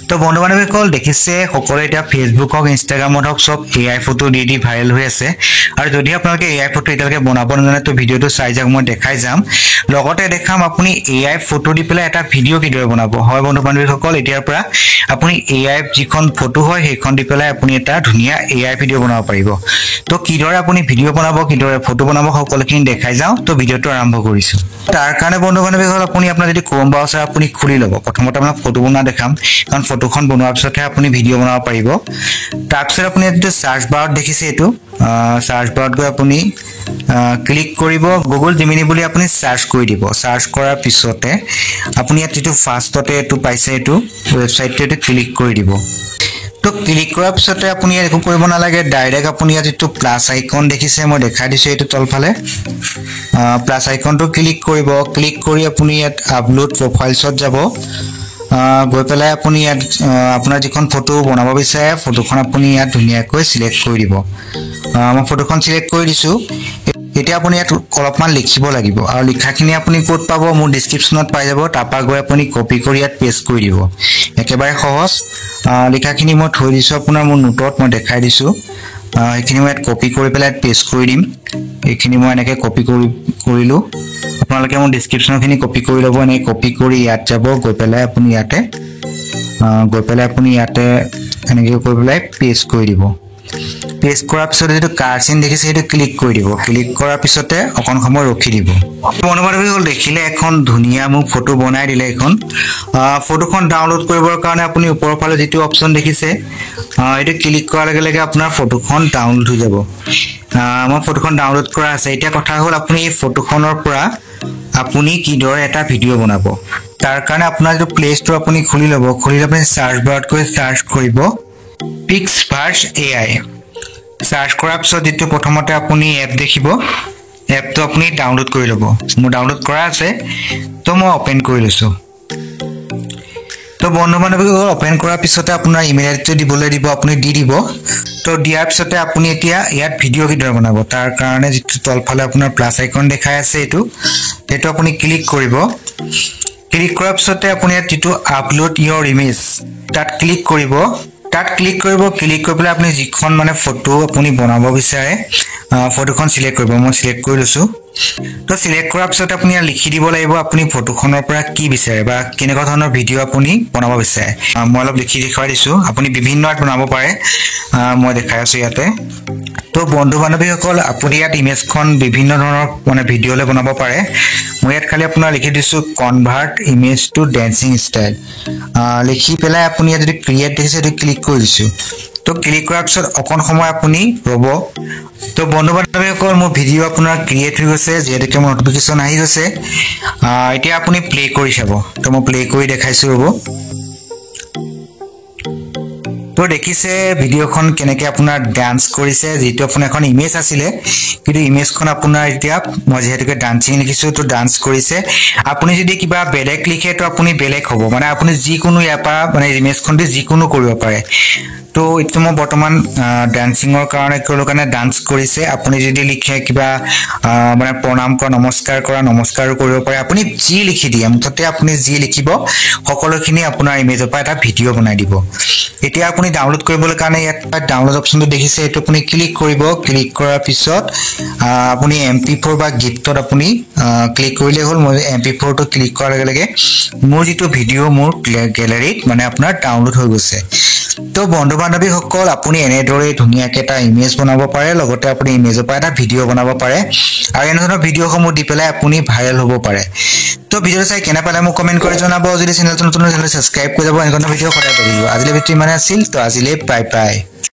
তো বন্ধু বান্ধৱীসকল দেখিছে সকলোৱে এতিয়া ফেচবুক হওক ইনষ্টাগ্ৰামত হওক চব AI ফটো দি ভাইৰেল হৈ আছে আৰু যদি আপোনালোকে AI ফটো এতিয়ালৈকে বনাব নাজানে তো ভিডিঅ'টো চাই যাওক মই দেখাই যাম লগতে দেখাম আপুনি AI ফটো দি পেলাই এটা ভিডিঅ' কিদৰে বনাব হয় বন্ধু বান্ধৱীসকল এতিয়াৰ পৰা আপুনি AI যিখন ফটো হয় সেইখন দি পেলাই আপুনি এটা ধুনীয়া AI ভিডিঅ' বনাব পাৰিব তো কিদৰে আপুনি ভিডিঅ' বনাব কিদৰে ফটো বনাব সকলোখিনি দেখাই যাওঁ তো ভিডিঅ'টো আৰম্ভ কৰিছো তাৰ কাৰণে বন্ধু বান্ধৱীসকল আপুনি আপোনাৰ যদি ক্ৰোম ব্ৰাউজাৰ আপুনি খুলি ল'ব প্ৰথমতে আপোনাক ফটো বনোৱা দেখাম কাৰণ ফটোখন বনোৱাৰ পিছতহে আপুনি ভিডিঅ' বনাব পাৰিব তাৰপিছত আপুনি এইটো সাৰ্চ বাৰত দেখিছে এইটো সাৰ্চ বাৰত গৈ আপুনি ক্লিক কৰিব গুগল জেমিনি বুলি আপুনি সাৰ্চ কৰি দিব সাৰ্চ কৰাৰ পিছতে আপুনি এইটো ফাৰ্ষ্টতে এইটো পাইছে এইটো ৱেবছাইটটোতে ক্লিক কৰি দিব তো ক্লিক কৰাৰ পিছতে আপুনি একো কৰিব নালাগে ডাইৰেক্ট আপুনি এইটো প্লাস আইকন দেখিছে মই দেখাই দিছো এইটো তলফালে প্লাস আইকনটো ক্লিক কৰিব ক্লিক কৰি আপুনি ইয়াত আপলোড প্ৰফাইলছত যাব গৈ পেলাই আপুনি ইয়াত আপোনাৰ যিখন ফটো বনাব বিচাৰে ফটোখন আপুনি ইয়াত ধুনীয়াকৈ সিলেক্ট কৰি দিব মই ফটোখন সিলেক্ট কৰি দিছো এতিয়া আপুনি ইয়াত অলপমান লিখিব লাগিব আৰু লিখাখিনি আপুনি ক'ত পাব মোৰ ডেসক্ৰিপচনত পাই যাব তাৰপা গৈ আপুনি কপি কৰি ইয়াত পেষ্ট কৰি দিব একেবাৰে সহজ লিখাখিনি মই থৈ দিছো আপোনাৰ মোৰ নোটত মই দেখাই দিছো এইখিনি মই ইয়াত কপি কৰি পেলাই পেষ্ট কৰি দিম এইখিনি মই এনেকৈ কপি কৰিলো আপোনালোকে মোৰ ডেসক্ৰিপচনখিনি কপি কৰি ল'ব এনে কপি কৰি ইয়াত যাব গৈ পেলাই আপুনি ইয়াতে এনেকৈ কৰি পেলাই পেষ্ট কৰি দিব পেষ্ট কৰাৰ পিছত যেটো কাৰ্চিন দেখিছে সেইটো ক্লিক কৰি দিব ক্লিক কৰাৰ পিছতে অকণ সময় ৰখি দিব মনোবাৰবি হল দেখিলে এখন ধুনীয়া মোক ফটো বনাই দিলে এখন ফটোখন ডাউনলোড কৰিবৰ কাৰণে আপুনি ওপৰৰ ফালে যেটো অপচন দেখিছে এটো ক্লিক কৰাৰ লগে লগে আপোনাৰ ফটোখন ডাউনলোড হৈ যাব মই ফটোখন ডাউনলোড কৰা আছে এতিয়া কথা হ'ল আপুনি এই ফটোখনৰ পৰা আপুনি কিদৰে এটা ভিডিঅ' বনাব তাৰ কাৰণে আপোনাৰ যেটো প্লে ষ্টৰ আপুনি খুলি ল'ব খুলি আপুনি সাৰ্চ বাৰত গৈ সাৰ্চ কৰিব Pixverse AI সাৰ্চ কৰাৰ পিছত যেটো প্ৰথমতে আপুনি এপ দেখিব এপটো আপুনি ডাউনলোড কৰি ল'ব মই ডাউনলোড কৰা আছে তো মই ওপেন কৰি লৈছো তো বন্ধু বান্ধৱীসকল ওপেন কৰাৰ পিছতে আপোনাৰ ইমেইল এড্ৰেছটো দিবলৈ দিব আপুনি দি দিব তো দিয়াৰ পিছতে আপুনি এতিয়া ইয়াত ভিডিঅ' কিদৰে বনাব তাৰ কাৰণে যেটো তলফালে আপোনাৰ প্লাস আইকন দেখাই আছে এইটো আপুনি ক্লিক কৰিব ক্লিক কৰাৰ পিছতে আপুনি ইয়াত যেটো আপলোড ইওৰ ইমেজ তাত ক্লিক কৰিব ক্লিক কৰি পেলাই আপুনি যিখন মানে ফটো আপুনি বনাব বিচাৰে ফটোখন সিলেক্ট কৰিব মই সিলেক্ট কৰি লৈছো তো সিলেক্ট কৰাৰ পিছত আপুনি লিখি দিব লাগিব আপুনি ফটোখনৰ পৰা কি বিচাৰে বা কেনেকুৱা ধৰণৰ ভিডিঅ' আপুনি বনাব বিচাৰে মই অলপ লিখি দেখাই দিছো আপুনি বিভিন্ন আৰ্ট বনাব পাৰে মই দেখাই আছো ইয়াতে তো বন্ধু বান্ধৱীসকল আপুনি ইয়াত ইমেজখন বিভিন্ন ধৰণৰ মানে ভিডিঅ'লে বনাব পাৰে মই ইয়াত খালি আপোনাৰ লিখি দিছো convert image to dancing style লিখি পেলাই আপুনি ইয়াত যদি ক্ৰিয়েট দেখিছে সেইটো ক্লিক কৰি দিছো তো ক্লিক কৰাৰ পিছত অকণ সময় আপুনি ৰব তো বন্ধু বান্ধৱীসকল মোৰ ভিডিঅ' আপোনাৰ ক্ৰিয়েট হৈ গৈছে যেহেতু মোৰ নটিফিকেশ্যন আহি গৈছে এতিয়া আপুনি প্লে কৰি চাব তো মই প্লে কৰি দেখাইছো ৰব তো দেখিছে ভিডিঅ'খন কেনেকৈ আপোনাৰ ডান্স কৰিছে যেটো আপোনাৰ এখন ইমেজ আছিলে কিন্তু ইমেজখন আপোনাৰ এতিয়া মই যেহেতুকে ডান্সিং লিখিছো তো ডান্স কৰিছে আপুনি যদি কিবা বেলেগ লিখে তো আপুনি বেলেগ হ'ব মানে আপুনি যিকোনো ইয়াপা মানে ইমেজখন দি যিকোনো কৰিব পাৰে তো ইটো মই বৰ্তমান ডান্সিংৰ কাৰণে ডান্স কৰিছে আপুনি যদি লিখে কিবা মানে প্ৰণাম কৰা নমস্কাৰ কৰিব পাৰে আপুনি যি লিখি দিয়ে মুঠতে আপুনি যি লিখিব সকলোখিনি আপোনাৰ ইমেজৰ পৰা এটা ভিডিঅ' বনাই দিব এতিয়া আপুনি ডাউনলোড কৰিবলৈ কাৰণে ইয়াত ডাউনলোড অপচনটো দেখিছে এটো আপুনি ক্লিক কৰিব ক্লিক কৰাৰ পিছত আপুনি MP4 বা গিফটত আপুনি ক্লিক কৰিলে হ'ল মই MP4 টো ক্লিক কৰাৰ লগে লগে মোৰ যেটো ভিডিঅ' মোৰ গ্যালাৰীত মানে আপোনাৰ ডাউনলোড হৈ গৈছে তো বন্ধু বান্ধৱীসকল আপুনি এনেদৰে ধুনীয়াকৈ এটা ইমেজ বনাব পাৰে লগতে আপুনি ইমেজৰ পৰা এটা ভিডিঅ' বনাব পাৰে আৰু এনেধৰণৰ ভিডিঅ'সমূহ দি পেলাই আপুনি ভাইৰেল হ'ব পাৰে তো ভিডিঅ' চাই কেনে পালে মোক কমেন্ট কৰি জনাব যদি চেনেলটো নতুন হ'লে সাবস্ক্ৰাইব কৰি যাব এনেধৰণৰ ভিডিঅ' সদায় পাব আজিলৈ ভিডিঅ' মানে আছিল তো আজিলৈ বাই বাই